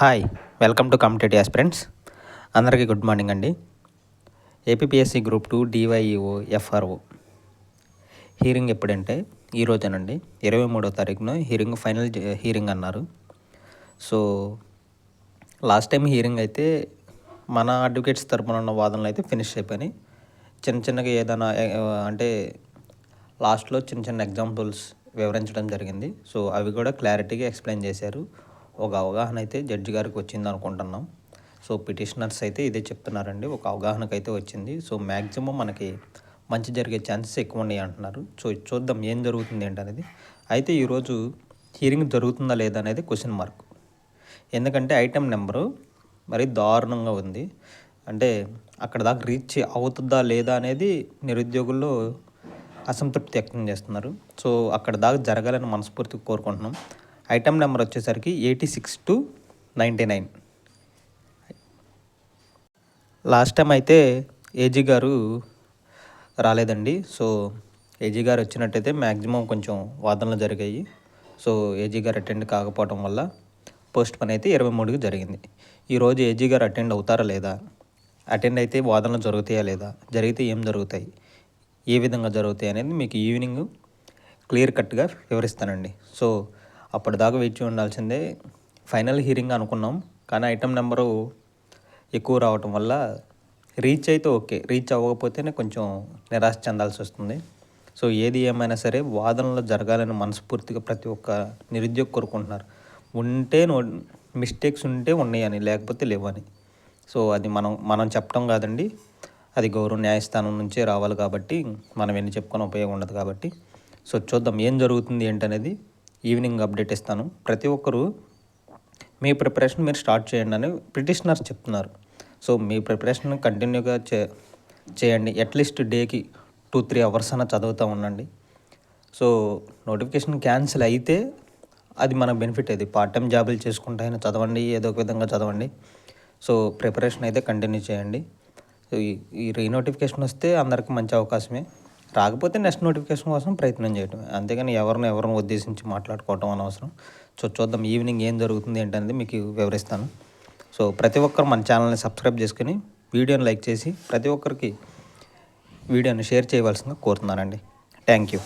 Hi, welcome to competitive aspirants. అందరికీ good morning అండి. APSC group 2 DyEO FRO hearing ఎప్పుడంటే ఈరోజేనండి, 23వ తారీఖున ఫైనల్ హీరింగ్ అన్నారు. సో లాస్ట్ టైం హీరింగ్ అయితే మన అడ్వకేట్స్ తరపున ఉన్న వాదనలు అయితే ఫినిష్ అయిపోయినాయి. చిన్నగా ఏదైనా అంటే లాస్ట్లో చిన్న ఎగ్జాంపుల్స్ వివరించడం జరిగింది. సో అవి కూడా క్లారిటీగా ఎక్స్ప్లెయిన్ చేశారు. ఒక అవగాహన అయితే జడ్జి గారికి వచ్చింది అనుకుంటున్నాం. సో పిటిషనర్స్ అయితే ఇదే చెప్తున్నారండి, ఒక అవగాహనకు అయితే వచ్చింది. సో మ్యాక్సిమం మనకి మంచి జరిగే ఛాన్సెస్ ఎక్కువ ఉన్నాయి అంటున్నారు. సో చూద్దాం ఏం జరుగుతుంది ఏంటనేది. అయితే ఈరోజు హీరింగ్ జరుగుతుందా లేదా అనేది క్వశ్చన్ మార్క్. ఎందుకంటే ఐటెం నెంబరు మరి దారుణంగా ఉంది. అంటే అక్కడ దాకా రీచ్ అవుతుందా లేదా అనేది నిరుద్యోగుల్లో అసంతృప్తి వ్యక్తం చేస్తున్నారు. సో అక్కడ దాకా జరగాలని మనస్ఫూర్తిగా కోరుకుంటున్నాం. ఐటెం నెంబర్ వచ్చేసరికి 86 to 99. లాస్ట్ టైం అయితే ఏజీ గారు రాలేదండి. సో ఏజీ గారు వచ్చినట్టయితే మ్యాక్సిమం కొంచెం వాదనలు జరిగాయి. సో ఏజీ గారు అటెండ్ కాకపోవడం వల్ల పోస్ట్ పని అయితే 23కి జరిగింది. ఈరోజు ఏజీ గారు అటెండ్ అవుతారా లేదా, అటెండ్ అయితే వాదనలు జరుగుతాయా లేదా, జరిగితే ఏం జరుగుతాయి, ఏ విధంగా జరుగుతాయి అనేది మీకు ఈవినింగ్ క్లియర్ కట్గా వివరిస్తానండి. సో అప్పటిదాకా వేచి ఉండాల్సిందే. ఫైనల్ హీరింగ్ అనుకున్నాం, కానీ ఐటెం నెంబరు ఎక్కువ రావటం వల్ల రీచ్ అయితే ఓకే, రీచ్ అవ్వకపోతేనే కొంచెం నిరాశ చెందాల్సి వస్తుంది. సో ఏది ఏమైనా సరే వాదనలు జరగాలని మనస్ఫూర్తిగా ప్రతి ఒక్క నిరుద్యోగ కోరుకుంటున్నారు. ఉంటే మిస్టేక్స్ ఉంటే ఉన్నాయని, లేకపోతే లేవని. సో అది మనం చెప్పడం కాదండి, అది గౌరవ న్యాయస్థానం నుంచే రావాలి. కాబట్టి మనం ఎన్ని చెప్పుకొని ఉపయోగం ఉండదు. కాబట్టి సో చూద్దాం ఏం జరుగుతుంది ఏంటనేది ఈవినింగ్ అప్డేట్ ఇస్తాను. ప్రతి ఒక్కరూ మీ ప్రిపరేషన్ మీరు స్టార్ట్ చేయండి అని పిటిషనర్స్ చెప్తున్నారు. సో మీ ప్రిపరేషన్ కంటిన్యూగా చేయండి. అట్లీస్ట్ డేకి 2-3 అవర్స్ అన్న చదువుతూ ఉండండి. సో నోటిఫికేషన్ క్యాన్సిల్ అయితే అది మన బెనిఫిట్. అది పార్ట్ టైం జాబులు చేసుకుంటూ అయినా చదవండి, ఏదో ఒక విధంగా చదవండి. సో ప్రిపరేషన్ అయితే కంటిన్యూ చేయండి. సో ఈ రీనోటిఫికేషన్ వస్తే అందరికీ మంచి అవకాశమే, రాకపోతే నెక్స్ట్ నోటిఫికేషన్ కోసం ప్రయత్నం చేయటమే. అంతేగాని ఎవరిని ఉద్దేశించి మాట్లాడుకోవటం అనవసరం. సో చూద్దాం ఈవినింగ్ ఏం జరుగుతుంది ఏంటనేది మీకు వివరిస్తాను. సో ప్రతి ఒక్కరు మన ఛానల్ని సబ్స్క్రైబ్ చేసుకుని వీడియోని లైక్ చేసి ప్రతి ఒక్కరికి వీడియోని షేర్ చేయవలసిందిగా కోరుతున్నానండి. Thank you.